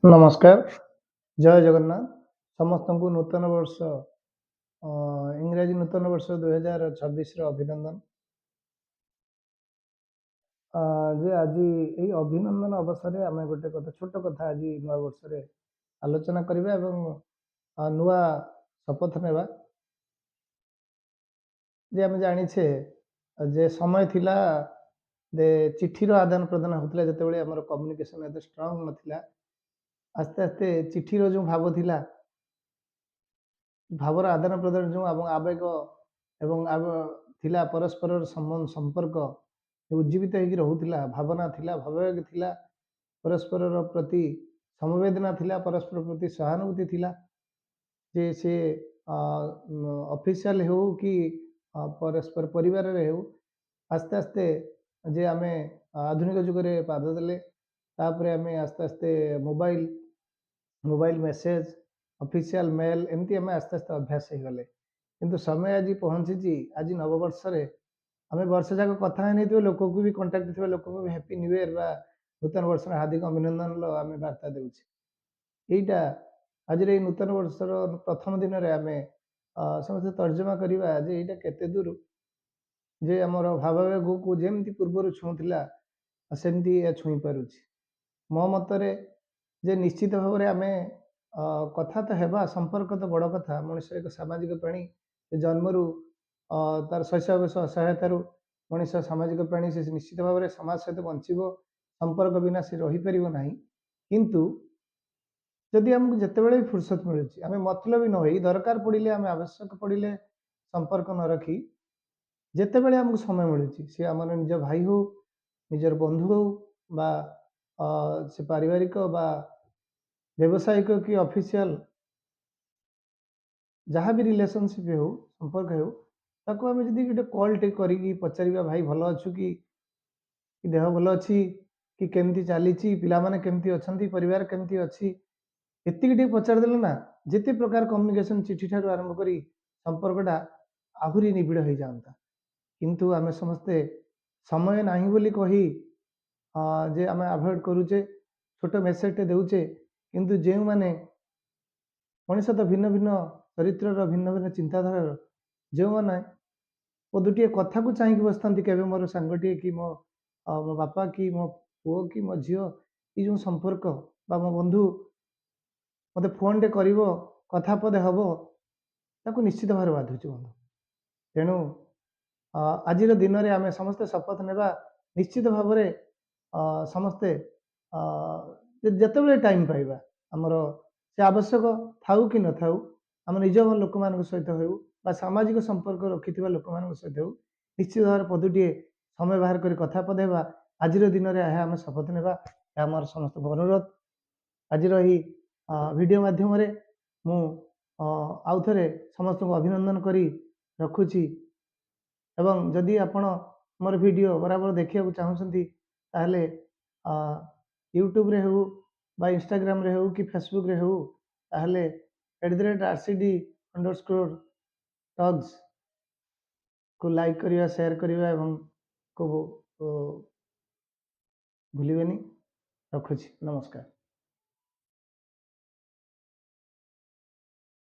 ନମସ୍କାର, ଜୟ ଜଗନ୍ନାଥ। ସମସ୍ତଙ୍କୁ ନୂତନ ବର୍ଷ ଇଂରାଜୀ ନୂତନ ବର୍ଷ 2026ର ଅଭିନନ୍ଦନ। ଯେ ଆଜି ଏହି ଅଭିନନ୍ଦନ ଅବସରରେ ଆମେ ଗୋଟେ ଛୋଟ କଥା ଆଜି ନୂଆ ବର୍ଷରେ ଆଲୋଚନା କରିବା ଏବଂ ନୂଆ ଶପଥ ନେବା। ଯେ ଆମେ ଜାଣିଛେ ଯେ ସମୟ ଥିଲା ଯେ ଚିଠିର ଆଦାନ ପ୍ରଦାନ ହେଉଥିଲା, ଯେତେବେଳେ ଆମର କମ୍ୟୁନିକେସନ୍ ଏତେ ଷ୍ଟ୍ରଙ୍ଗ ନଥିଲା। ଆସ୍ତେ ଆସ୍ତେ ଚିଠିର ଯେଉଁ ଭାବ ଥିଲା, ଭାବର ଆଦାନ ପ୍ରଦାନ ଯେଉଁ ଆବେଗ ଏବଂ ଥିଲା, ପରସ୍ପରର ସମ୍ପର୍କ ଉଜ୍ଜୀବିତ ହେଇକି ରହୁଥିଲା, ଭାବନା ଥିଲା, ଭାବାବେଗ ଥିଲା, ପରସ୍ପରର ପ୍ରତି ସମବେଦନା ଥିଲା, ପରସ୍ପର ପ୍ରତି ସହାନୁଭୂତି ଥିଲା। ଯେ ସେ ଅଫିସିଆଲ ହେଉ କି ପରସ୍ପର ପରିବାରରେ ହେଉ, ଆସ୍ତେ ଆସ୍ତେ ଯେ ଆମେ ଆଧୁନିକ ଯୁଗରେ ପାଦ ଦେଲେ, ତାପରେ ଆମେ ଆସ୍ତେ ଆସ୍ତେ ମୋବାଇଲ ମେସେଜ, ଅଫିସିଆଲ ମେଲ୍, ଏମିତି ଆମେ ଆସ୍ତେ ଆସ୍ତେ ଅଭ୍ୟାସ ହେଇଗଲେ। କିନ୍ତୁ ସମୟ ଆଜି ପହଞ୍ଚିଛି, ଆଜି ନବବର୍ଷରେ ଆମେ ବର୍ଷ ଯାକ କଥା ହେଇନଥିବା ଲୋକକୁ ବି, କଣ୍ଟାକ୍ଟ ଥିବା ଲୋକଙ୍କୁ ବି ହ୍ୟାପି ନ୍ୟୁ ଇୟର ବା ନୂତନ ବର୍ଷର ହାର୍ଦ୍ଦିକ ଅଭିନନ୍ଦନର ଆମେ ବାର୍ତ୍ତା ଦେଉଛେ। ଏଇଟା ଆଜିର ଏଇ ନୂତନ ବର୍ଷର ପ୍ରଥମ ଦିନରେ ଆମେ ସମସ୍ତେ ତର୍ଜମା କରିବା ଯେ ଏଇଟା କେତେ ଦୂର ଯେ ଆମର ଭାବାବେଗକୁ ଯେମିତି ପୂର୍ବରୁ ଛୁଉଁଥିଲା ସେମିତି ଛୁଇଁ ପାରୁଛି। ମୋ ମତରେ ଯେ ନିଶ୍ଚିତ ଭାବରେ ଆମେ କଥା ତ ହେବା, ସମ୍ପର୍କ ତ ବଡ଼ କଥା। ମଣିଷ ଏକ ସାମାଜିକ ପ୍ରାଣୀ। ଜନ୍ମରୁ ତାର ଶୈଶବ ସହାୟତାରୁ ମଣିଷ ସାମାଜିକ ପ୍ରାଣୀ। ସେ ନିଶ୍ଚିତ ଭାବରେ ସମାଜ ସହିତ ବଞ୍ଚିବ, ସମ୍ପର୍କ ବିନା ସେ ରହିପାରିବ ନାହିଁ। କିନ୍ତୁ ଯଦି ଆମକୁ ଯେତେବେଳେ ବି ଫୁର୍ସତ ମିଳୁଛି, ଆମେ ମତଲବୀ ନ ହୋଇ, ଦରକାର ପଡ଼ିଲେ, ଆମେ ଆବଶ୍ୟକ ପଡ଼ିଲେ ସମ୍ପର୍କ ନ ରଖି, ଯେତେବେଳେ ଆମକୁ ସମୟ ମିଳୁଛି, ସେ ଆମର ନିଜ ଭାଇ ହଉ, ନିଜର ବନ୍ଧୁ ହଉ, ବା ସେ ପାରିବାରିକ ବା ବ୍ୟବସାୟିକ କି ଅଫିସିଆଲ ଯାହା ବି ରିଲେସନସିପ୍ ହେଉ, ସମ୍ପର୍କ ହେଉ, ତାକୁ ଆମେ ଯଦି ଗୋଟେ କଲ୍ଟେ କରିକି ପଚାରିବା, ଭାଇ ଭଲ ଅଛୁ କି ଦେହ ଭଲ ଅଛି କି, କେମିତି ଚାଲିଛି, ପିଲାମାନେ କେମିତି ଅଛନ୍ତି, ପରିବାର କେମିତି ଅଛି, ଏତିକି ଟିକେ ପଚାରିଦେଲେ ନା, ଯେତେ ପ୍ରକାର କମ୍ୟୁନିକେସନ୍, ଚିଠି ଠାରୁ ଆରମ୍ଭ କରି ସମ୍ପର୍କଟା ଆହୁରି ନିବିଡ଼ ହେଇଯାଆନ୍ତା। କିନ୍ତୁ ଆମେ ସମସ୍ତେ ସମୟ ନାହିଁ ବୋଲି କହି ଯେ ଆମେ ଆଭଏଡ଼ କରୁଛେ, ଛୋଟ ମେସେଜଟେ ଦେଉଛେ। କିନ୍ତୁ ଯେଉଁମାନେ ମଣିଷ ତ ଭିନ୍ନ ଭିନ୍ନ ଚରିତ୍ରର, ଭିନ୍ନ ଭିନ୍ନ ଚିନ୍ତାଧାରାର, ଯେଉଁମାନେ ଦୁଟିଏ କଥାକୁ ଚାହିଁକି ବସିଥାନ୍ତି, କେବେ ମୋର ସାଙ୍ଗଟିଏ କି ମୋ ବାପା କି ମୋ ପୁଅ କି ମୋ ଝିଅ, ଏଇ ଯେଉଁ ସମ୍ପର୍କ, ବା ମୋ ବନ୍ଧୁ ମୋତେ ଫୋନଟେ କରିବ, କଥା ପଦେ ହେବ, ତାକୁ ନିଶ୍ଚିତ ଭାବରେ ବାଧୁଛି ବନ୍ଧୁ। ତେଣୁ ଆଜିର ଦିନରେ ଆମେ ସମସ୍ତେ ଶପଥ ନେବା, ନିଶ୍ଚିତ ଭାବରେ ସମସ୍ତେ ଯେତେବେଳେ ଟାଇମ୍ ପାଇବା, ଆମର ସେ ଆବଶ୍ୟକ ଥାଉ କି ନଥାଉ, ଆମ ନିଜ ଲୋକମାନଙ୍କ ସହିତ ହେଉ ବା ସାମାଜିକ ସମ୍ପର୍କ ରଖିଥିବା ଲୋକମାନଙ୍କ ସହିତ ହେଉ, ନିଶ୍ଚିତ ଭାବରେ ପଦୁଟିଏ ସମୟ ବାହାର କରି କଥା ପଦେ ହେବା। ଆଜିର ଦିନରେ ଏହା ଆମେ ଶପଥ ନେବା, ଏହା ଆମର ସମସ୍ତଙ୍କ ଅନୁରୋଧ। ଆଜିର ଏହି ଭିଡ଼ିଓ ମାଧ୍ୟମରେ ମୁଁ ଆଉ ଥରେ ସମସ୍ତଙ୍କୁ ଅଭିନନ୍ଦନ କରି ରଖୁଛି। ଏବଂ ଯଦି ଆପଣ ମୋର ଭିଡ଼ିଓ ବରାବର ଦେଖିବାକୁ ଚାହୁଁଛନ୍ତି, ତାହେଲେ ୟୁଟ୍ୟୁବରେ ହେଉ ବା ଇନଷ୍ଟାଗ୍ରାମରେ ହେଉ କି ଫେସବୁକରେ ହେଉ, ତାହେଲେ @RCD_TUGS କୁ ଲାଇକ୍ କରିବା, ସେୟାର କରିବା ଏବଂ ଭୁଲିବେନି। ରଖୁଛି, ନମସ୍କାର।